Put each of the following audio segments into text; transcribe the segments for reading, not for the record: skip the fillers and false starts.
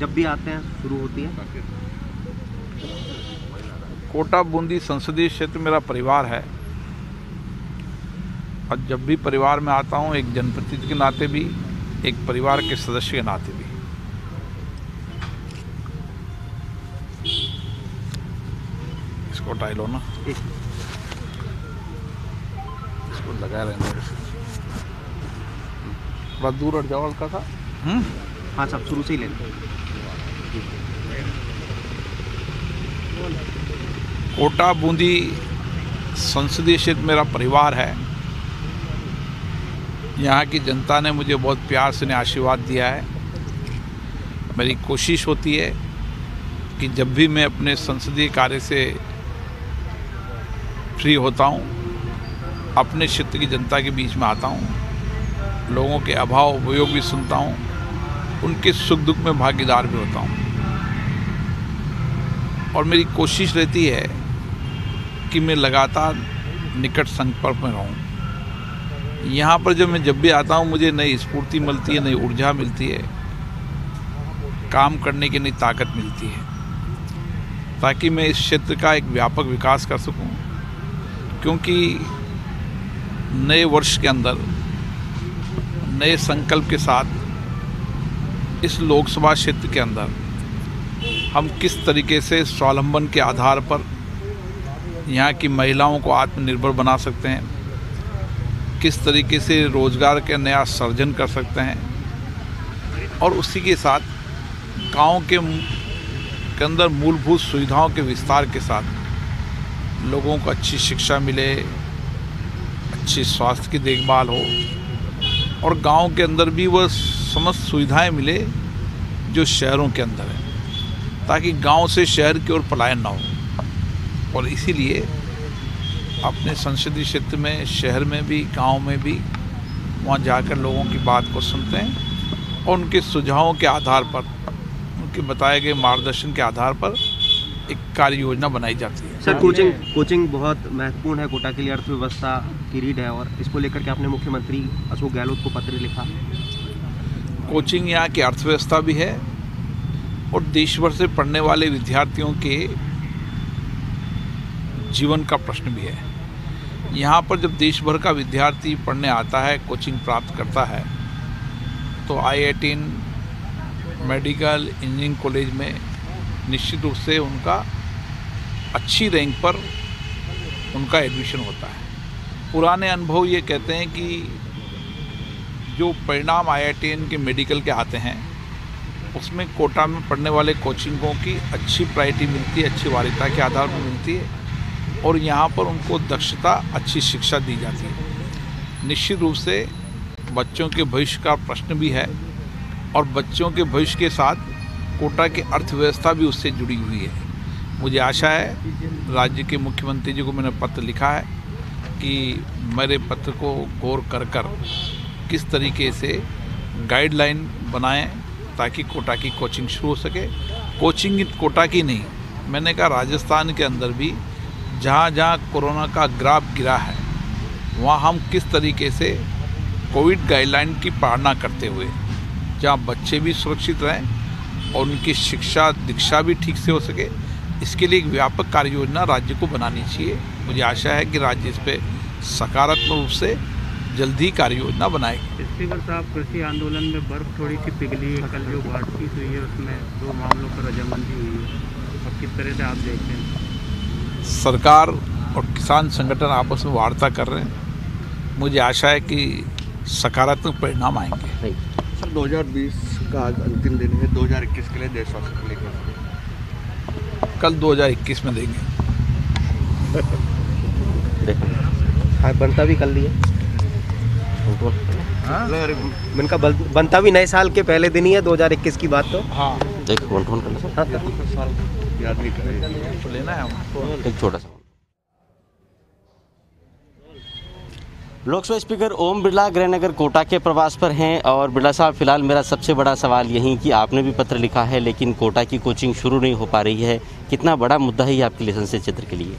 जब भी आते हैं शुरू होती है? कोटा बूंदी संसदीय क्षेत्र मेरा परिवार है और जब भी परिवार में आता हूँ एक जनप्रतिनिधि के नाते भी, एक परिवार के सदस्य के नाते भी। इसको टाइल हो ना, इसको लगा रहने थोड़ा दूर हट जाओ हल्का सा। हाँ साहब, शुरू से ही लेते हैं। कोटा बूंदी संसदीय क्षेत्र मेरा परिवार है। यहाँ की जनता ने मुझे बहुत प्यार से आशीर्वाद दिया है। मेरी कोशिश होती है कि जब भी मैं अपने संसदीय कार्य से फ्री होता हूँ, अपने क्षेत्र की जनता के बीच में आता हूँ, लोगों के अभाव उपयोग भी सुनता हूँ, उनके सुख दुख में भागीदार भी होता हूँ। और मेरी कोशिश रहती है कि मैं लगातार निकट संपर्क में रहूं। यहाँ पर जब भी आता हूँ मुझे नई स्फूर्ति मिलती है, नई ऊर्जा मिलती है, काम करने की नई ताकत मिलती है, ताकि मैं इस क्षेत्र का एक व्यापक विकास कर सकूं। क्योंकि नए वर्ष के अंदर नए संकल्प के साथ इस लोकसभा क्षेत्र के अंदर हम किस तरीके से स्वावलंबन के आधार पर यहाँ की महिलाओं को आत्मनिर्भर बना सकते हैं, किस तरीके से रोजगार का नया सृजन कर सकते हैं, और उसी के साथ गांव के अंदर मूलभूत सुविधाओं के विस्तार के साथ लोगों को अच्छी शिक्षा मिले, अच्छी स्वास्थ्य की देखभाल हो, और गांव के अंदर भी वह समस्त सुविधाएं मिले जो शहरों के अंदर है, ताकि गांव से शहर की ओर पलायन ना हो। और इसीलिए अपने संसदीय क्षेत्र में, शहर में भी, गांव में भी, वहां जाकर लोगों की बात को सुनते हैं और उनके सुझावों के आधार पर, उनके बताए गए मार्गदर्शन के आधार पर एक कार्य योजना बनाई जाती है। सर, कोचिंग बहुत महत्वपूर्ण है कोटा के लिए, अर्थव्यवस्था की रीढ़ है, और इसको लेकर के आपने मुख्यमंत्री अशोक गहलोत को पत्र लिखा। कोचिंग यहाँ की अर्थव्यवस्था भी है और देश भर से पढ़ने वाले विद्यार्थियों के जीवन का प्रश्न भी है। यहाँ पर जब देश भर का विद्यार्थी पढ़ने आता है, कोचिंग प्राप्त करता है, तो IIT, मेडिकल, इंजीनियरिंग कॉलेज में निश्चित रूप से उनका अच्छी रैंक पर उनका एडमिशन होता है। पुराने अनुभव ये कहते हैं कि जो परिणाम IIT के मेडिकल के आते हैं उसमें कोटा में पढ़ने वाले कोचिंगों की अच्छी प्रायोरिटी मिलती है, अच्छी वरीयता के आधार पर मिलती है, और यहाँ पर उनको दक्षता, अच्छी शिक्षा दी जाती है। निश्चित रूप से बच्चों के भविष्य का प्रश्न भी है, और बच्चों के भविष्य के साथ कोटा की अर्थव्यवस्था भी उससे जुड़ी हुई है। मुझे आशा है, राज्य के मुख्यमंत्री जी को मैंने पत्र लिखा है कि मेरे पत्र को गौर कर किस तरीके से गाइडलाइन बनाएं ताकि कोटा की कोचिंग शुरू हो सके। कोचिंग कोटा की नहीं, मैंने कहा राजस्थान के अंदर भी जहाँ जहाँ कोरोना का ग्राफ गिरा है, वहाँ हम किस तरीके से कोविड गाइडलाइन की पालना करते हुए जहाँ बच्चे भी सुरक्षित रहें और उनकी शिक्षा दीक्षा भी ठीक से हो सके, इसके लिए एक व्यापक कार्य योजना राज्य को बनानी चाहिए। मुझे आशा है कि राज्य इस पर सकारात्मक रूप से जल्दी कार्य योजना बनाएगी। स्पीकर साहब, कृषि आंदोलन में बर्फ थोड़ी सी पिघली है, कल जो बातचीत हुई है उसमें 2 मामलों पर रजामंदी हुई है, और किस तरह से आप देखते हैं? सरकार और किसान संगठन आपस में वार्ता कर रहे हैं। मुझे आशा है कि सकारात्मक परिणाम आएंगे। सर, 2020 का आज अंतिम दिन है, 2021 के लिए देशवासियों को लेकर कल 2021 में देंगे। हाँ, बनता भी कर लिया। इनका बनता भी नए साल के पहले दिन ही है, 2021 की बात। तो हाँ, याद नहीं करें तो लेना है हमको एक छोटा सा। लोकसभा स्पीकर ओम बिरला गृहनगर कोटा के प्रवास पर हैं, और बिरला साहब, फिलहाल मेरा सबसे बड़ा सवाल यही कि आपने भी पत्र लिखा है लेकिन कोटा की कोचिंग शुरू नहीं हो पा रही है। कितना बड़ा मुद्दा है ये आपके लिए संसदीय क्षेत्र के लिए?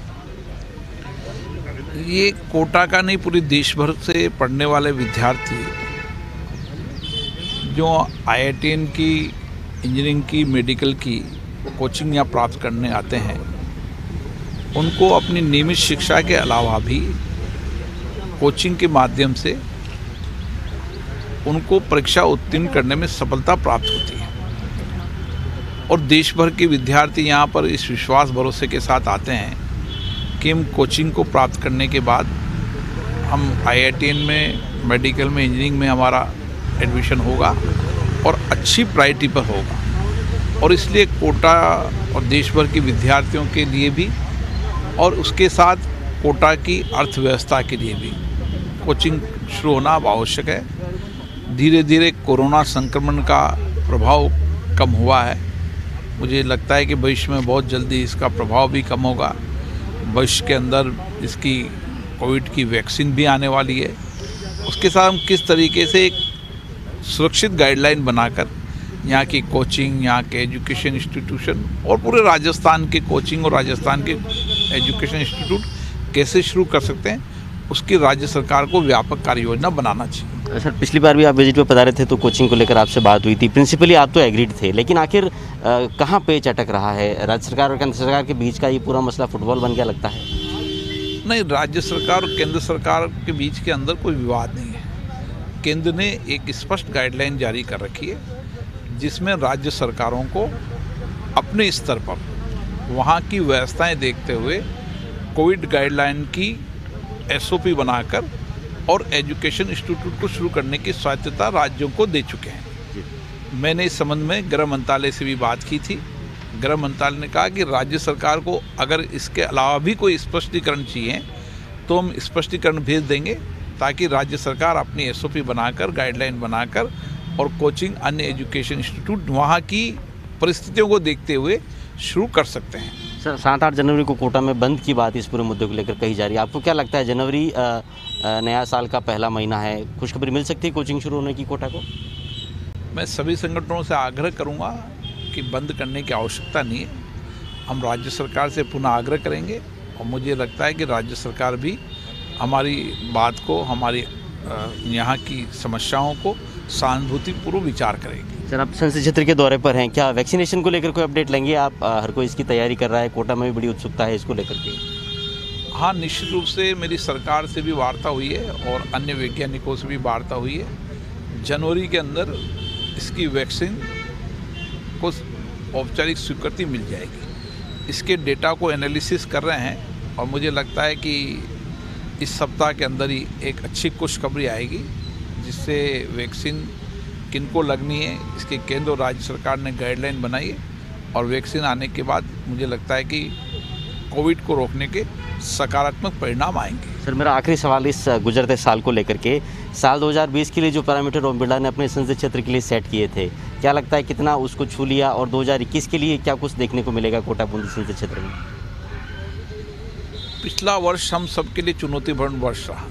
ये कोटा का नहीं, पूरे देश भर से पढ़ने वाले विद्यार्थी जो IIT की इंजीनियरिंग की, मेडिकल की कोचिंग यहाँ प्राप्त करने आते हैं, उनको अपनी नियमित शिक्षा के अलावा भी कोचिंग के माध्यम से उनको परीक्षा उत्तीर्ण करने में सफलता प्राप्त होती है। और देश भर के विद्यार्थी यहाँ पर इस विश्वास भरोसे के साथ आते हैं कि हम कोचिंग को प्राप्त करने के बाद हम IITN में, मेडिकल में, इंजीनियरिंग में हमारा एडमिशन होगा और अच्छी प्रायोरिटी पर होगा। और इसलिए कोटा और देश भर के विद्यार्थियों के लिए भी और उसके साथ कोटा की अर्थव्यवस्था के लिए भी कोचिंग शुरू होना अब आवश्यक है। धीरे धीरे कोरोना संक्रमण का प्रभाव कम हुआ है। मुझे लगता है कि भविष्य में बहुत जल्दी इसका प्रभाव भी कम होगा। भविष्य के अंदर इसकी कोविड की वैक्सीन भी आने वाली है। उसके साथ हम किस तरीके से एक सुरक्षित गाइडलाइन बनाकर यहाँ की कोचिंग, यहाँ के एजुकेशन इंस्टीट्यूशन और पूरे राजस्थान के कोचिंग और राजस्थान के एजुकेशन इंस्टीट्यूट कैसे शुरू कर सकते हैं, उसकी राज्य सरकार को व्यापक कार्य योजना बनाना चाहिए। सर, पिछली बार भी आप विजिट पे पधारे थे तो कोचिंग को लेकर आपसे बात हुई थी। प्रिंसिपली आप तो एग्रीड थे, लेकिन आखिर कहाँ पे चटक रहा है? राज्य सरकार और केंद्र सरकार के बीच का ये पूरा मसला फुटबॉल बन गया लगता है? नहीं, राज्य सरकार और केंद्र सरकार के बीच के अंदर कोई विवाद नहीं है। केंद्र ने एक स्पष्ट गाइडलाइन जारी कर रखी है जिसमें राज्य सरकारों को अपने स्तर पर वहाँ की व्यवस्थाएं देखते हुए कोविड गाइडलाइन की SOP बनाकर और एजुकेशन इंस्टीट्यूट को शुरू करने की स्वायत्तता राज्यों को दे चुके हैं। मैंने इस संबंध में गृह मंत्रालय से भी बात की थी। गृह मंत्रालय ने कहा कि राज्य सरकार को अगर इसके अलावा भी कोई स्पष्टीकरण चाहिए तो हम स्पष्टीकरण भेज देंगे ताकि राज्य सरकार अपनी SOP बनाकर, गाइडलाइन बनाकर और कोचिंग, अन्य एजुकेशन इंस्टीट्यूट वहाँ की परिस्थितियों को देखते हुए शुरू कर सकते हैं। सर, 7-8 जनवरी को कोटा में बंद की बात इस पूरे मुद्दे को लेकर कही जा रही है। आपको क्या लगता है, जनवरी नया साल का पहला महीना है, खुशखबरी मिल सकती है कोचिंग शुरू होने की कोटा को? मैं सभी संगठनों से आग्रह करूंगा कि बंद करने की आवश्यकता नहीं है। हम राज्य सरकार से पुनः आग्रह करेंगे और मुझे लगता है कि राज्य सरकार भी हमारी बात को, हमारी यहाँ की समस्याओं को सहानुभूतिपूर्वक विचार करेगी। सर, आप संसदीय क्षेत्र के दौरे पर हैं, क्या वैक्सीनेशन को लेकर कोई अपडेट लेंगे आप? हर कोई इसकी तैयारी कर रहा है, कोटा में भी बड़ी उत्सुकता है इसको लेकर के। हाँ, निश्चित रूप से मेरी सरकार से भी वार्ता हुई है और अन्य वैज्ञानिकों से भी वार्ता हुई है। जनवरी के अंदर इसकी वैक्सीन को औपचारिक स्वीकृति मिल जाएगी। इसके डेटा को एनालिसिस कर रहे हैं और मुझे लगता है कि इस सप्ताह के अंदर ही एक अच्छी खुशखबरी आएगी जिससे वैक्सीन किनको लगनी है, इसके केंद्र और राज्य सरकार ने गाइडलाइन बनाई है और वैक्सीन आने के बाद मुझे लगता है कि कोविड को रोकने के सकारात्मक परिणाम आएंगे। सर, मेरा आखिरी सवाल इस गुजरते साल को लेकर के, साल 2020 के लिए जो पैरामीटर ओम बिरला ने अपने संसदीय क्षेत्र के लिए सेट किए थे, क्या लगता है कितना उसको छू लिया और 2021 के लिए क्या कुछ देखने को मिलेगा कोटा बूंदी संसदीय क्षेत्र में? पिछला वर्ष हम सबके लिए चुनौतीपूर्ण वर्ष रहा।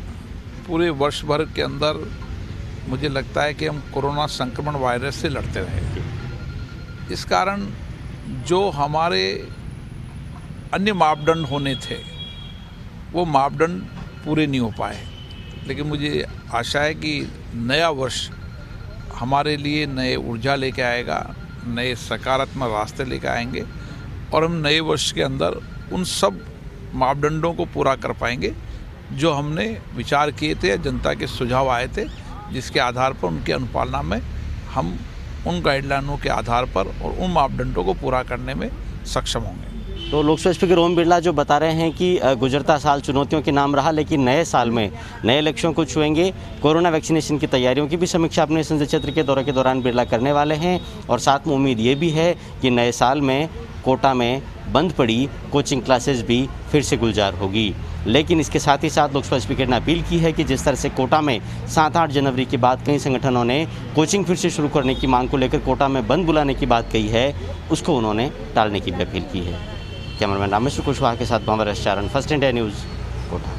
पूरे वर्ष भर के अंदर मुझे लगता है कि हम कोरोना संक्रमण वायरस से लड़ते रहे। इस कारण जो हमारे अन्य मापदंड होने थे वो मापदंड पूरे नहीं हो पाए, लेकिन मुझे आशा है कि नया वर्ष हमारे लिए नए ऊर्जा लेके आएगा, नए सकारात्मक रास्ते लेके आएंगे और हम नए वर्ष के अंदर उन सब मापदंडों को पूरा कर पाएंगे जो हमने विचार किए थे या जनता के सुझाव आए थे, जिसके आधार पर उनके अनुपालना में हम उन गाइडलाइनों के आधार पर और उन मापदंडों को पूरा करने में सक्षम होंगे। तो लोकसभा स्पीकर ओम बिरला जो बता रहे हैं कि गुजरता साल चुनौतियों के नाम रहा, लेकिन नए साल में नए लक्ष्यों को छुएंगे। कोरोना वैक्सीनेशन की तैयारियों की भी समीक्षा अपने संसदीय क्षेत्र के दौरे के दौरान बिरला करने वाले हैं और साथ में उम्मीद ये भी है कि नए साल में कोटा में बंद पड़ी कोचिंग क्लासेस भी फिर से गुलजार होगी। लेकिन इसके साथ ही साथ लोकसभा स्पीकर ने अपील की है कि जिस तरह से कोटा में 7-8 जनवरी के बाद कई संगठनों ने कोचिंग फिर से शुरू करने की मांग को लेकर कोटा में बंद बुलाने की बात कही है, उसको उन्होंने टालने की भी अपील की है। कैमरामैन रामेश्वर कुशवाहा के साथ भंवर चारण, फर्स्ट इंडिया न्यूज़, कोटा।